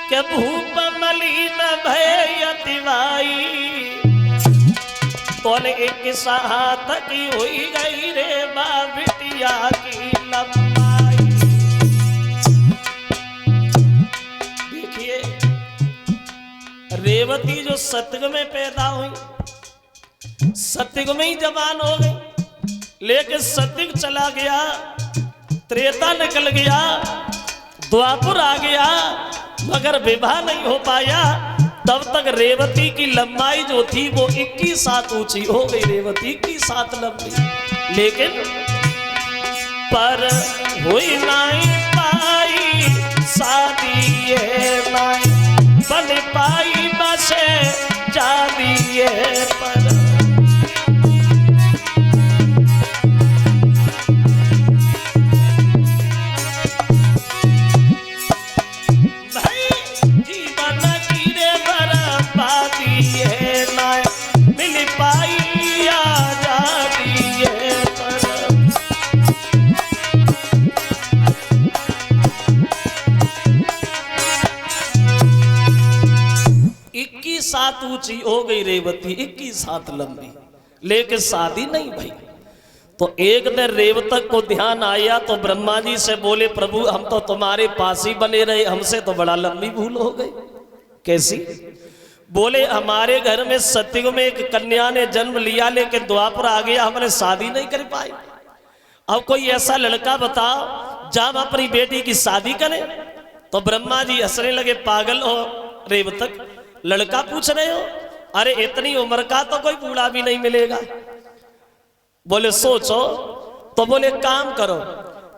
के भूप मलिन भयति भाई तोने एक साथ की हुई गई रे बा बिटिया की लंबाई। देखिए रेवती जो सतयुग में पैदा हुई, सतयुग में ही जवान हो गई, लेकिन सतयुग चला गया, त्रेता निकल गया, द्वापर आ गया, मगर विवाह नहीं हो पाया। तब तक रेवती की लंबाई जो थी वो 21 हाथ ऊंची हो गई, रेवती 21 हाथ लंबी। लेकिन पर हुई नहीं पाई शादी ये नहीं बन पाई बसे जादी ये पर। सात ऊंची हो गई रेवती, 21 हाथ लंबी, लेकिन शादी नहीं भई। तो एक दिन रेवतक को ध्यान आया तो ब्रह्मा जी से बोले, प्रभु हम तो तुम्हारे पास ही बने रहे, हमसे तो बड़ा लंबी भूल हो गई। कैसी? बोले हमारे घर में सतयुग में एक कन्या ने जन्म लिया, लेकिन द्वापर आ गया, हमने शादी नहीं कर पाई। अब कोई ऐसा लड़का बताओ जब अपनी बेटी की शादी करें। तो ब्रह्मा जी हंसने लगे, पागल हो रेवतक, लड़का पूछ रहे हो? अरे इतनी उम्र का तो कोई बूढ़ा भी नहीं मिलेगा। बोले सोचो। तो बोले काम करो,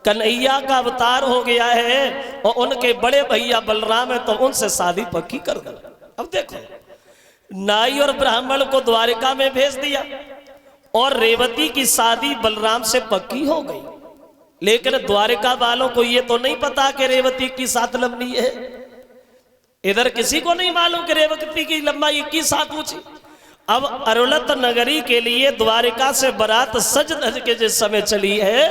कन्हैया का अवतार हो गया है और उनके बड़े भैया बलराम है, तो उनसे शादी पक्की कर दो। अब देखो, नाई और ब्राह्मण को द्वारिका में भेज दिया और रेवती की शादी बलराम से पक्की हो गई। लेकिन द्वारिका वालों को ये तो नहीं पता कि रेवती की साथ लंबी है। इधर किसी को नहीं मालूम कि रेवती की लंबाई 21 हाथ ऊंची। अब अरुलत नगरी के लिए द्वारिका से बारात सज धज के जिस समय चली है,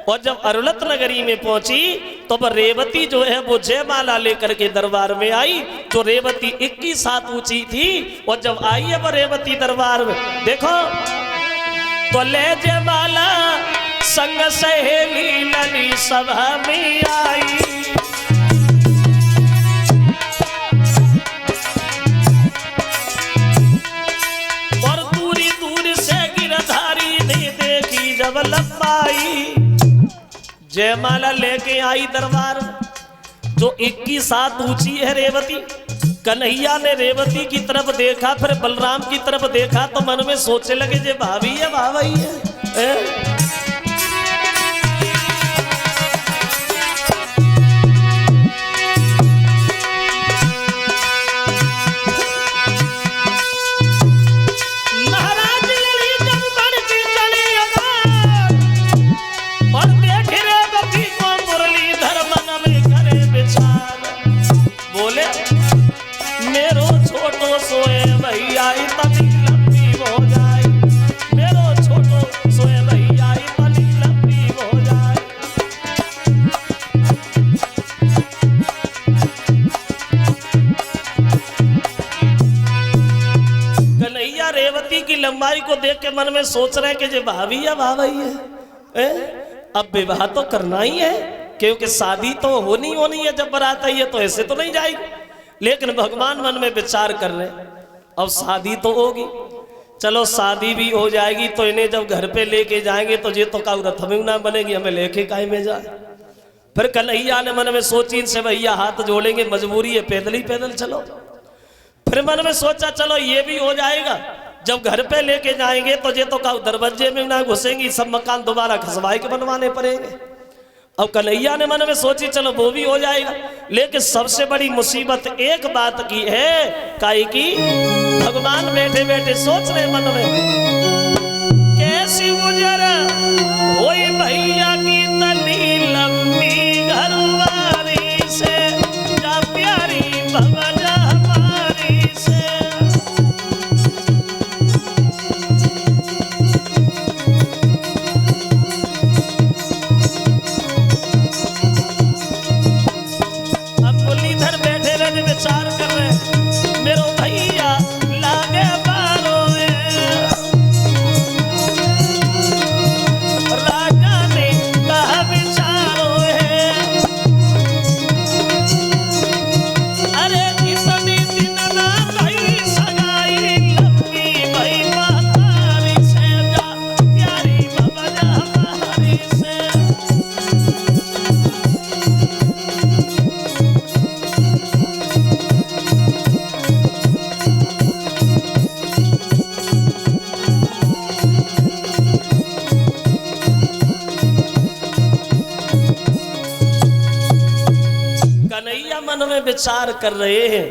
और जब अरुलत नगरी में पहुंची तो रेवती जो है वो जयमाला लेकर के दरबार में आई। जो रेवती 21 हाथ ऊंची थी, और जब आई है वो रेवती दरबार में, देखो तो ले जयमाला संग सहेली लली सभा में आई। जब लंबाई जयमाला लेके आई दरबार, जो 21 हाथ ऊंची है रेवती। कन्हैया ने रेवती की तरफ देखा, फिर बलराम की तरफ देखा, तो मन में सोचने लगे जे भाभी है भाभी है। की लंबाई को देख के मन में सोच रहे हैं कि जो भाभी या भाभी है, अब विवाह तो करना ही है, क्योंकि शादी तो होनी है। जब बारात आई है तो ऐसे तो नहीं जाएगी। लेकिन भगवान मन में विचार कर रहे, अब शादी तो होगी, चलो शादी भी हो जाएगी, तो इन्हें जब घर पे लेके जाएंगे तो ये तो का रथ में ना बनेगी, हमें लेके काहे में जाए। फिर कन्हैया ने मन में सोची, इनसे भैया हाथ जोड़ेंगे, मजबूरी है, पैदल ही पैदल चलो। फिर मन में सोचा चलो ये भी हो जाएगा, जब घर पे लेके जाएंगे तो ये तो का दरवाजे में ना घुसेंगी, सब मकान दोबारा खसवाई के बनवाने पड़ेंगे। अब कन्हैया ने मन में सोची चलो वो भी हो जाएगा। लेकिन सबसे बड़ी मुसीबत एक बात की है, काहे की भगवान बैठे बैठे सोच रहे मन में, कैसी गुजर होई भैया की तनी लंबी घरवारी से, जा प्यारी भवजा हमारी से। अब मुरलीधर बैठे रहने में विचार कर रहे मेरो भैया लागे बारो राजा ने कहा विचारो है अरे इतनी दिन ना भाई सगाई लंबी भाई महतारी से जा प्यारी बाबा जा हमारी से कन्हैया मन में विचार कर रहे हैं